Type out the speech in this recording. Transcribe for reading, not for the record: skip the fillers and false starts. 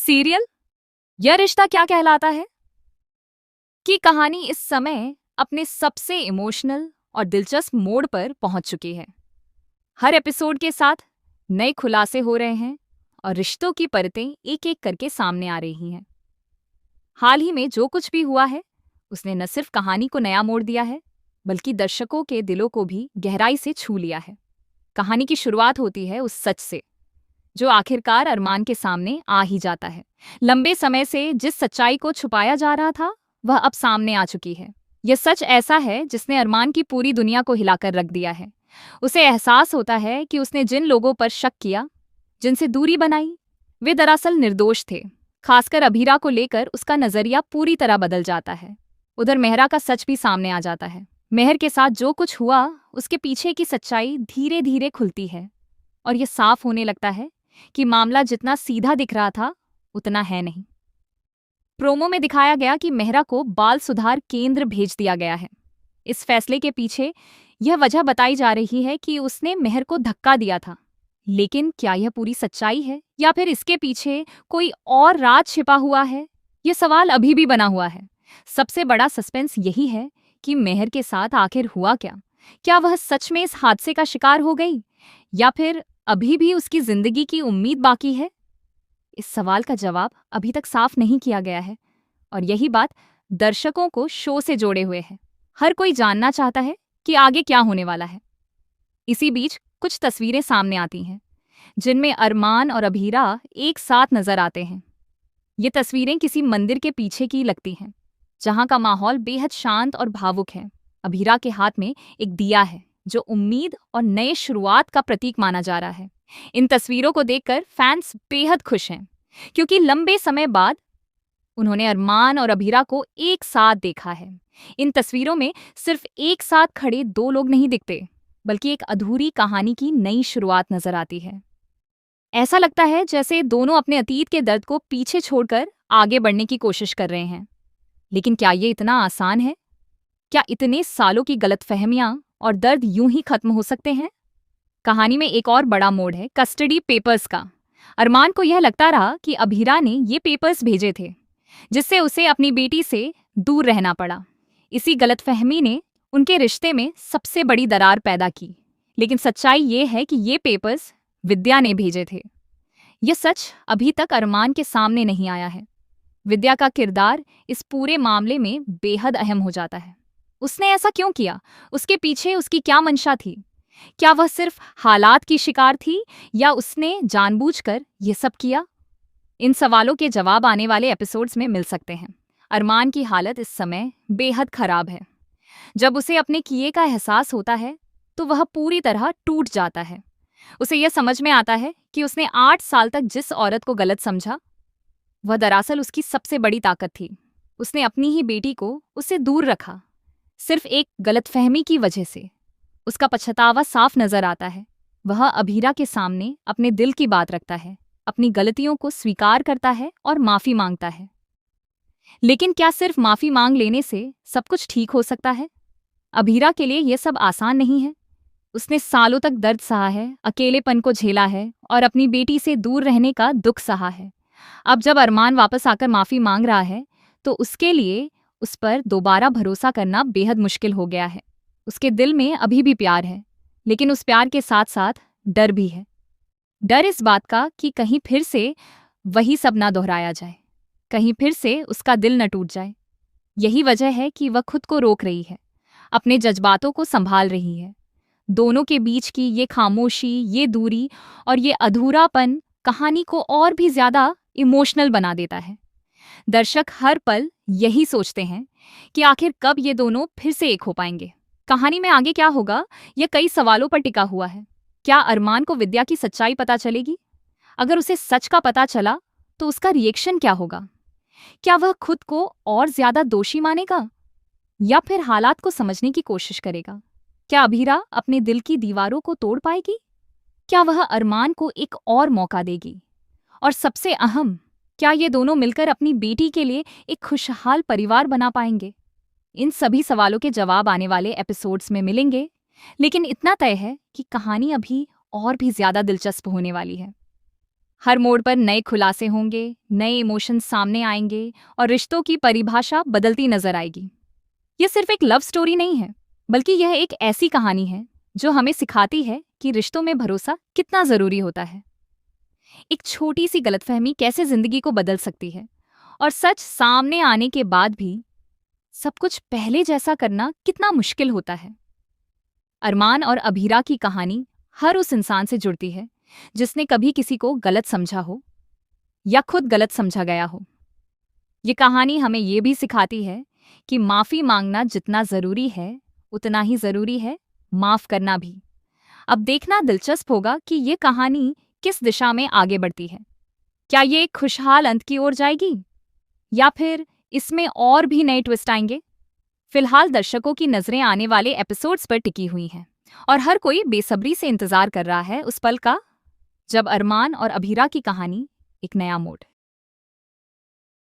Serial यह रिश्ता क्या कहलाता है की कहानी इस समय अपने सबसे इमोशनल और दिलचस्प मोड़ पर पहुंच चुकी है। हर एपिसोड के साथ नए खुलासे हो रहे हैं और रिश्तों की परतें एक एक करके सामने आ रही हैं। हाल ही में जो कुछ भी हुआ है उसने न सिर्फ कहानी को नया मोड़ दिया है बल्कि दर्शकों के दिलों को भी गहराई से छू लिया है। कहानी की शुरुआत होती है उस सच से जो आखिरकार अरमान के सामने आ ही जाता है। लंबे समय से जिस सच्चाई को छुपाया जा रहा था वह अब सामने आ चुकी है। यह सच ऐसा है जिसने अरमान की पूरी दुनिया को हिलाकर रख दिया है। उसे एहसास होता है कि उसने जिन लोगों पर शक किया, जिनसे दूरी बनाई, वे दरअसल निर्दोष थे। खासकर अभीरा को लेकर उसका नजरिया पूरी तरह बदल जाता है। उधर मेहरा का सच भी सामने आ जाता है। मेहर के साथ जो कुछ हुआ उसके पीछे की सच्चाई धीरे धीरे खुलती है और यह साफ होने लगता है कि मामला जितना सीधा दिख रहा था उतना है नहीं। प्रोमो में दिखाया गया कि मेहरा को बाल सुधार केंद्र भेज दिया गया है। इस फैसले के पीछे यह वजह बताई जा रही है कि उसने मेहर को धक्का दिया था। लेकिन क्या यह पूरी सच्चाई है या फिर इसके पीछे कोई और राज छिपा हुआ है? यह सवाल अभी भी बना हुआ है। सबसे बड़ा सस्पेंस यही है कि मेहर के साथ आखिर हुआ क्या? क्या वह सच में इस हादसे का शिकार हो गई या फिर अभी भी उसकी जिंदगी की उम्मीद बाकी है? इस सवाल का जवाब अभी तक साफ नहीं किया गया है और यही बात दर्शकों को शो से जोड़े हुए है। हर कोई जानना चाहता है कि आगे क्या होने वाला है। इसी बीच कुछ तस्वीरें सामने आती हैं जिनमें अरमान और अभीरा एक साथ नजर आते हैं। ये तस्वीरें किसी मंदिर के पीछे की लगती हैं जहां का माहौल बेहद शांत और भावुक है। अभीरा के हाथ में एक दिया है जो उम्मीद और नए शुरुआत का प्रतीक माना जा रहा है। इन तस्वीरों को देखकर फैंस बेहद खुश हैं क्योंकि लंबे समय बाद उन्होंने अरमान और अभीरा को एक साथ देखा है। इन तस्वीरों में सिर्फ एक साथ खड़े दो लोग नहीं दिखते बल्कि एक अधूरी कहानी की नई शुरुआत नजर आती है। ऐसा लगता है जैसे दोनों अपने अतीत के दर्द को पीछे छोड़कर आगे बढ़ने की कोशिश कर रहे हैं। लेकिन क्या ये इतना आसान है? क्या इतने सालों की गलतफहमियां और दर्द यूं ही खत्म हो सकते हैं? कहानी में एक और बड़ा मोड़ है कस्टडी पेपर्स का। अरमान को यह लगता रहा कि अभीरा ने ये पेपर्स भेजे थे जिससे उसे अपनी बेटी से दूर रहना पड़ा। इसी गलतफहमी ने उनके रिश्ते में सबसे बड़ी दरार पैदा की। लेकिन सच्चाई ये है कि ये पेपर्स विद्या ने भेजे थे। यह सच अभी तक अरमान के सामने नहीं आया है। विद्या का किरदार इस पूरे मामले में बेहद अहम हो जाता है। उसने ऐसा क्यों किया? उसके पीछे उसकी क्या मंशा थी? क्या वह सिर्फ हालात की शिकार थी या उसने जानबूझकर यह सब किया? इन सवालों के जवाब आने वाले एपिसोड्स में मिल सकते हैं। अरमान की हालत इस समय बेहद खराब है। जब उसे अपने किए का एहसास होता है तो वह पूरी तरह टूट जाता है। उसे यह समझ में आता है कि उसने 8 साल तक जिस औरत को गलत समझा वह दरअसल उसकी सबसे बड़ी ताकत थी। उसने अपनी ही बेटी को उससे दूर रखा सिर्फ एक गलतफहमी की वजह से। उसका पछतावा साफ नजर आता है। वह अभीरा के सामने अपने दिल की बात रखता है, अपनी गलतियों को स्वीकार करता है और माफी मांगता है। लेकिन क्या सिर्फ माफी मांग लेने से सब कुछ ठीक हो सकता है? अभीरा के लिए यह सब आसान नहीं है। उसने सालों तक दर्द सहा है, अकेलेपन को झेला है और अपनी बेटी से दूर रहने का दुख सहा है। अब जब अरमान वापस आकर माफी मांग रहा है तो उसके लिए उस पर दोबारा भरोसा करना बेहद मुश्किल हो गया है। उसके दिल में अभी भी प्यार है, लेकिन उस प्यार के साथ साथ डर भी है। डर इस बात का कि कहीं फिर से वही सब ना दोहराया जाए, कहीं फिर से उसका दिल न टूट जाए। यही वजह है कि वह खुद को रोक रही है, अपने जज्बातों को संभाल रही है। दोनों के बीच की ये खामोशी, ये दूरी और ये अधूरापन कहानी को और भी ज्यादा इमोशनल बना देता है। दर्शक हर पल यही सोचते हैं कि आखिर कब ये दोनों फिर से एक हो पाएंगे। कहानी में आगे क्या होगा यह कई सवालों पर टिका हुआ है। क्या अरमान को विद्या की सच्चाई पता चलेगी? अगर उसे सच का पता चला तो उसका रिएक्शन क्या होगा? क्या वह खुद को और ज्यादा दोषी मानेगा या फिर हालात को समझने की कोशिश करेगा? क्या अभीरा अपने दिल की दीवारों को तोड़ पाएगी? क्या वह अरमान को एक और मौका देगी? और सबसे अहम, क्या ये दोनों मिलकर अपनी बेटी के लिए एक खुशहाल परिवार बना पाएंगे? इन सभी सवालों के जवाब आने वाले एपिसोड्स में मिलेंगे, लेकिन इतना तय है कि कहानी अभी और भी ज्यादा दिलचस्प होने वाली है। हर मोड़ पर नए खुलासे होंगे, नए इमोशंस सामने आएंगे और रिश्तों की परिभाषा बदलती नजर आएगी। यह सिर्फ एक लव स्टोरी नहीं है, बल्कि यह एक ऐसी कहानी है जो हमें सिखाती है कि रिश्तों में भरोसा कितना जरूरी होता है। एक छोटी सी गलतफहमी कैसे जिंदगी को बदल सकती है, और सच सामने आने के बाद भी सब कुछ पहले जैसा करना कितना मुश्किल होता है। अरमान और अभीरा की कहानी हर उस इंसान से जुड़ती है जिसने कभी किसी को गलत समझा हो या खुद गलत समझा गया हो। ये कहानी हमें ये भी सिखाती है कि माफी मांगना जितना जरूरी है, उतना ही जरूरी है माफ करना भी। अब देखना दिलचस्प होगा कि ये कहानी किस दिशा में आगे बढ़ती है। क्या ये एक खुशहाल अंत की ओर जाएगी, या फिर इसमें और भी नए ट्विस्ट आएंगे? फिलहाल दर्शकों की नजरें आने वाले एपिसोड्स पर टिकी हुई हैं और हर कोई बेसब्री से इंतजार कर रहा है उस पल का जब अरमान और अभीरा की कहानी एक नया मोड़